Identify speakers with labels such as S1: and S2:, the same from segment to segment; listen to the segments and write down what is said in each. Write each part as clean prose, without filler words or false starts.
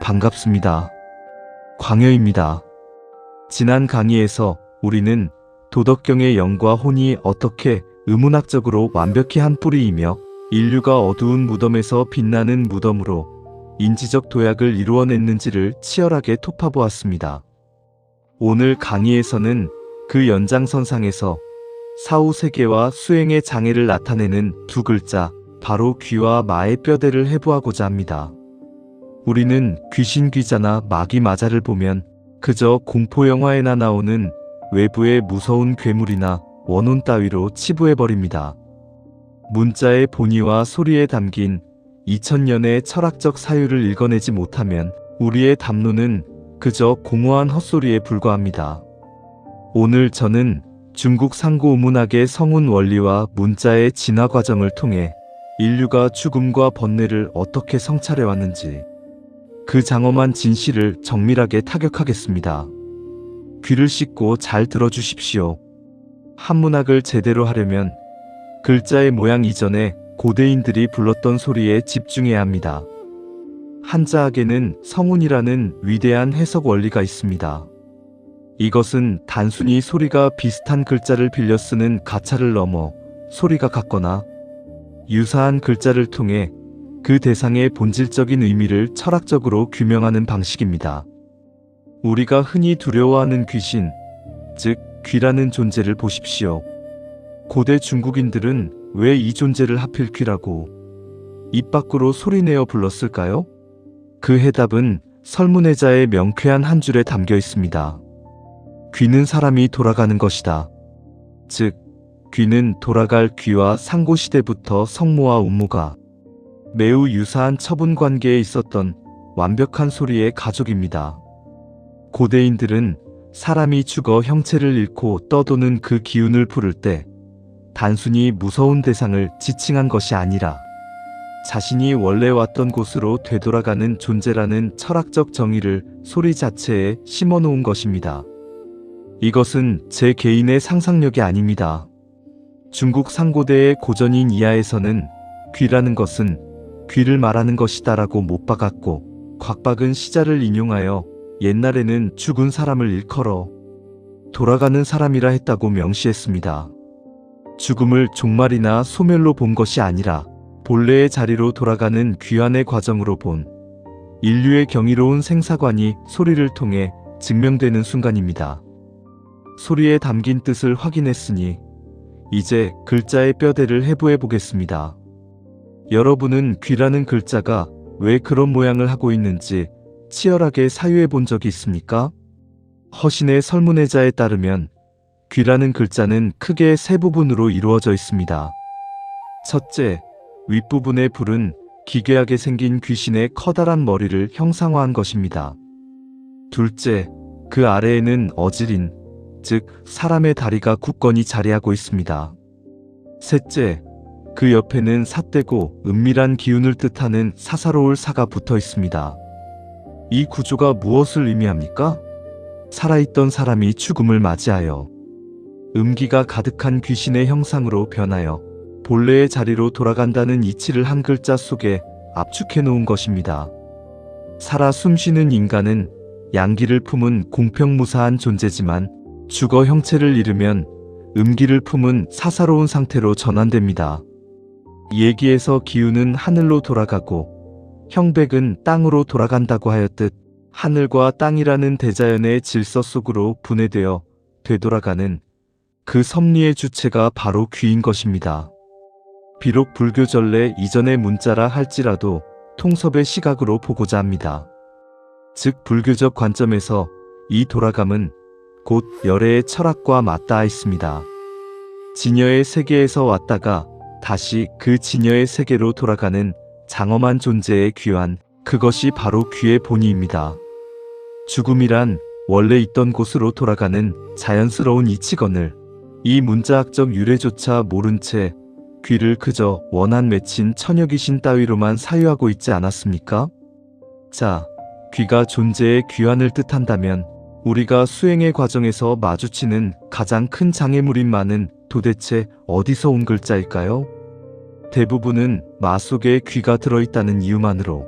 S1: 반갑습니다. 광여입니다. 지난 강의에서 우리는 도덕경의 영과 혼이 어떻게 의문학적으로 완벽히 한 뿌리이며 인류가 어두운 무덤에서 빛나는 무덤으로 인지적 도약을 이루어냈는지를 치열하게 토파보았습니다. 오늘 강의에서는 그 연장선상에서 사후세계와 수행의 장애를 나타내는 두 글자, 바로 귀와 마의 뼈대를 해부하고자 합니다. 우리는 귀신 귀자나 마귀 마자를 보면 그저 공포영화에나 나오는 외부의 무서운 괴물이나 원혼 따위로 치부해버립니다. 문자의 본의와 소리에 담긴 2000년의 철학적 사유를 읽어내지 못하면 우리의 담론은 그저 공허한 헛소리에 불과합니다. 오늘 저는 중국 상고우문학의 성운 원리와 문자의 진화 과정을 통해 인류가 죽음과 번뇌를 어떻게 성찰해왔는지 그 장엄한 진실을 정밀하게 타격하겠습니다. 귀를 씻고 잘 들어주십시오. 한문학을 제대로 하려면 글자의 모양 이전에 고대인들이 불렀던 소리에 집중해야 합니다. 한자학에는 성운이라는 위대한 해석 원리가 있습니다. 이것은 단순히 소리가 비슷한 글자를 빌려 쓰는 가차를 넘어 소리가 같거나 유사한 글자를 통해 그 대상의 본질적인 의미를 철학적으로 규명하는 방식입니다. 우리가 흔히 두려워하는 귀신, 즉 귀라는 존재를 보십시오. 고대 중국인들은 왜 이 존재를 하필 귀라고 입 밖으로 소리내어 불렀을까요? 그 해답은 설문해자의 명쾌한 한 줄에 담겨 있습니다. 귀는 사람이 돌아가는 것이다. 즉, 귀는 돌아갈 귀와 상고시대부터 성모와 운모가 매우 유사한 처분 관계에 있었던 완벽한 소리의 가족입니다. 고대인들은 사람이 죽어 형체를 잃고 떠도는 그 기운을 부를 때 단순히 무서운 대상을 지칭한 것이 아니라 자신이 원래 왔던 곳으로 되돌아가는 존재라는 철학적 정의를 소리 자체에 심어놓은 것입니다. 이것은 제 개인의 상상력이 아닙니다. 중국 상고대의 고전인 이하에서는 귀라는 것은 귀를 말하는 것이다 라고 못 박았고 곽박은 시자를 인용하여 옛날에는 죽은 사람을 일컬어 돌아가는 사람이라 했다고 명시했습니다. 죽음을 종말이나 소멸로 본 것이 아니라 본래의 자리로 돌아가는 귀환의 과정으로 본 인류의 경이로운 생사관이 소리를 통해 증명되는 순간입니다. 소리에 담긴 뜻을 확인했으니 이제 글자의 뼈대를 해부해 보겠습니다. 여러분은 귀라는 글자가 왜 그런 모양을 하고 있는지 치열하게 사유해 본 적이 있습니까? 허신의 설문해자에 따르면 귀라는 글자는 크게 세 부분으로 이루어져 있습니다. 첫째, 윗부분의 불은 기괴하게 생긴 귀신의 커다란 머리를 형상화한 것입니다. 둘째, 그 아래에는 어지린, 즉 사람의 다리가 굳건히 자리하고 있습니다. 셋째, 그 옆에는 삿대고 은밀한 기운을 뜻하는 사사로울 사가 붙어 있습니다. 이 구조가 무엇을 의미합니까? 살아있던 사람이 죽음을 맞이하여 음기가 가득한 귀신의 형상으로 변하여 본래의 자리로 돌아간다는 이치를 한 글자 속에 압축해 놓은 것입니다. 살아 숨쉬는 인간은 양기를 품은 공평무사한 존재지만 죽어 형체를 잃으면 음기를 품은 사사로운 상태로 전환됩니다. 예기에서 기운은 하늘로 돌아가고 형백은 땅으로 돌아간다고 하였듯 하늘과 땅이라는 대자연의 질서 속으로 분해되어 되돌아가는 그 섭리의 주체가 바로 귀인 것입니다. 비록 불교 전례 이전의 문자라 할지라도 통섭의 시각으로 보고자 합니다. 즉 불교적 관점에서 이 돌아감은 곧 열애의 철학과 맞닿아 있습니다. 진여의 세계에서 왔다가 다시 그 진여의 세계로 돌아가는 장엄한 존재의 귀환, 그것이 바로 귀의 본의입니다. 죽음이란 원래 있던 곳으로 돌아가는 자연스러운 이치건을 이 문자학적 유래조차 모른 채 귀를 그저 원한 맺힌 처녀귀신 따위로만 사유하고 있지 않았습니까? 자, 귀가 존재의 귀환을 뜻한다면 우리가 수행의 과정에서 마주치는 가장 큰 장애물인 마는 도대체 어디서 온 글자일까요? 대부분은 마 속에 귀가 들어있다는 이유만으로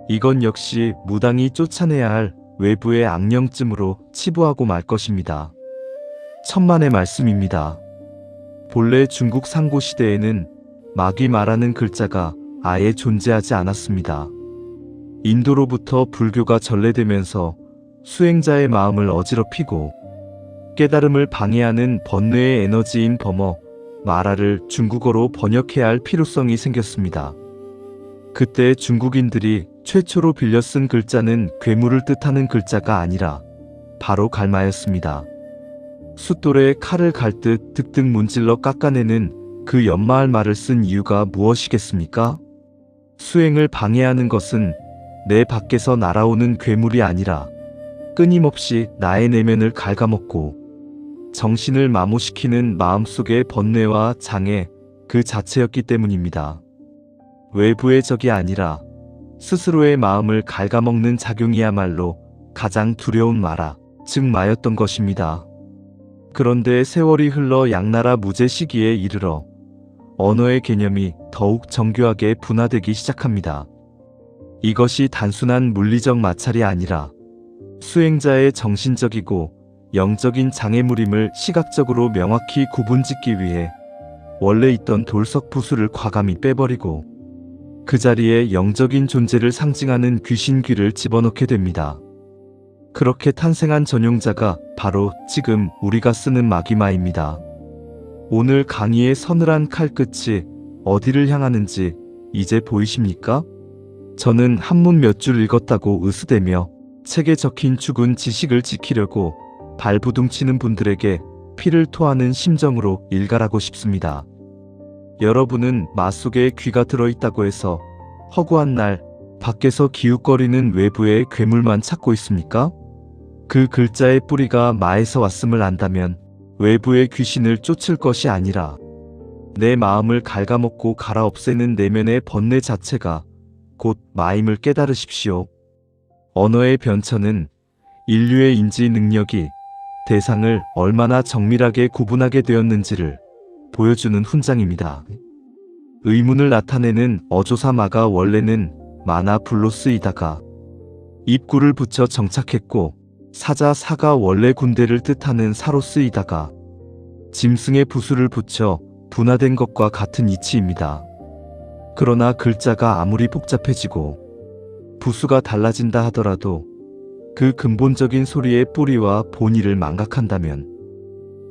S1: 이건 역시 무당이 쫓아내야 할 외부의 악령쯤으로 치부하고 말 것입니다. 천만의 말씀입니다. 본래 중국 상고시대에는 마귀 마라는 글자가 아예 존재하지 않았습니다. 인도로부터 불교가 전래되면서 수행자의 마음을 어지럽히고 깨달음을 방해하는 번뇌의 에너지인 범어, 마라를 중국어로 번역해야 할 필요성이 생겼습니다. 그때 중국인들이 최초로 빌려 쓴 글자는 괴물을 뜻하는 글자가 아니라 바로 갈마였습니다. 숫돌에 칼을 갈듯 득득 문질러 깎아내는 그 연마할 말을 쓴 이유가 무엇이겠습니까? 수행을 방해하는 것은 내 밖에서 날아오는 괴물이 아니라 끊임없이 나의 내면을 갉아먹고 정신을 마모시키는 마음속의 번뇌와 장애 그 자체였기 때문입니다. 외부의 적이 아니라 스스로의 마음을 갉아먹는 작용이야말로 가장 두려운 마라, 즉 마였던 것입니다. 그런데 세월이 흘러 양나라 무제 시기에 이르러 언어의 개념이 더욱 정교하게 분화되기 시작합니다. 이것이 단순한 물리적 마찰이 아니라 수행자의 정신적이고 영적인 장애물임을 시각적으로 명확히 구분짓기 위해 원래 있던 돌석 부수를 과감히 빼버리고 그 자리에 영적인 존재를 상징하는 귀신귀를 집어넣게 됩니다. 그렇게 탄생한 전용자가 바로 지금 우리가 쓰는 마귀마입니다. 오늘 강의의 서늘한 칼끝이 어디를 향하는지 이제 보이십니까? 저는 한문 몇 줄 읽었다고 으스대며 책에 적힌 죽은 지식을 지키려고 발부둥치는 분들에게 피를 토하는 심정으로 일갈하고 싶습니다. 여러분은 마 속에 귀가 들어있다고 해서 허구한 날 밖에서 기웃거리는 외부의 괴물만 찾고 있습니까? 그 글자의 뿌리가 마에서 왔음을 안다면 외부의 귀신을 쫓을 것이 아니라 내 마음을 갉아먹고 갈아없애는 내면의 번뇌 자체가 곧 마임을 깨달으십시오. 언어의 변천은 인류의 인지 능력이 대상을 얼마나 정밀하게 구분하게 되었는지를 보여주는 훈장입니다. 의문을 나타내는 어조사마가 원래는 마나 불로 쓰이다가 입구를 붙여 정착했고 사자사가 원래 군대를 뜻하는 사로 쓰이다가 짐승의 부수를 붙여 분화된 것과 같은 이치입니다. 그러나 글자가 아무리 복잡해지고 부수가 달라진다 하더라도 그 근본적인 소리의 뿌리와 본의를 망각한다면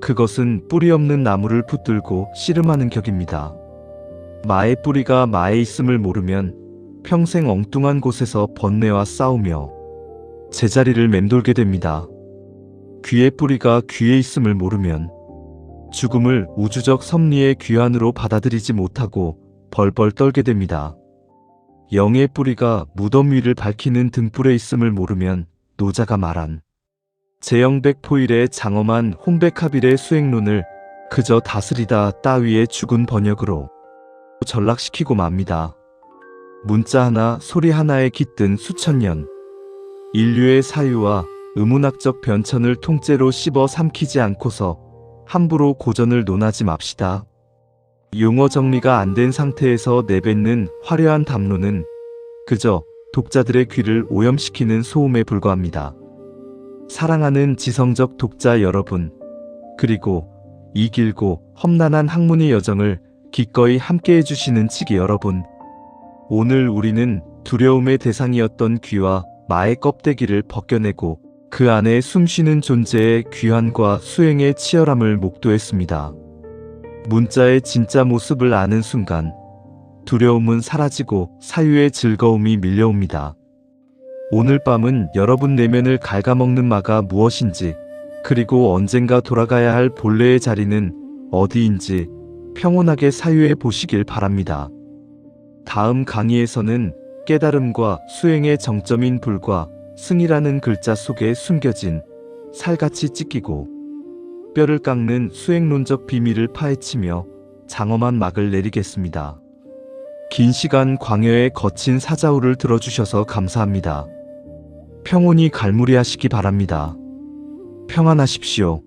S1: 그것은 뿌리 없는 나무를 붙들고 씨름하는 격입니다. 마의 뿌리가 마에 있음을 모르면 평생 엉뚱한 곳에서 번뇌와 싸우며 제자리를 맴돌게 됩니다. 귀의 뿌리가 귀에 있음을 모르면 죽음을 우주적 섭리의 귀환으로 받아들이지 못하고 벌벌 떨게 됩니다. 영의 뿌리가 무덤 위를 밝히는 등불에 있음을 모르면 노자가 말한 제영백포일의 장엄한 홍백합일의 수행론을 그저 다스리다 따위의 죽은 번역으로 전락시키고 맙니다. 문자 하나 소리 하나에 깃든 수천 년 인류의 사유와 의문학적 변천을 통째로 씹어 삼키지 않고서 함부로 고전을 논하지 맙시다. 용어 정리가 안 된 상태에서 내뱉는 화려한 담론은 그저 독자들의 귀를 오염시키는 소음에 불과합니다. 사랑하는 지성적 독자 여러분, 그리고 이 길고 험난한 학문의 여정을 기꺼이 함께 해주시는 치기 여러분, 오늘 우리는 두려움의 대상이었던 귀와 마의 껍데기를 벗겨내고 그 안에 숨쉬는 존재의 귀환과 수행의 치열함을 목도했습니다. 문자의 진짜 모습을 아는 순간 두려움은 사라지고 사유의 즐거움이 밀려옵니다. 오늘 밤은 여러분 내면을 갉아먹는 마가 무엇인지, 그리고 언젠가 돌아가야 할 본래의 자리는 어디인지 평온하게 사유해 보시길 바랍니다. 다음 강의에서는 깨달음과 수행의 정점인 불과 승이라는 글자 속에 숨겨진 살같이 찢기고 뼈를 깎는 수행론적 비밀을 파헤치며 장엄한 막을 내리겠습니다. 긴 시간 광야의 거친 사자후를 들어주셔서 감사합니다. 평온히 갈무리하시기 바랍니다. 평안하십시오.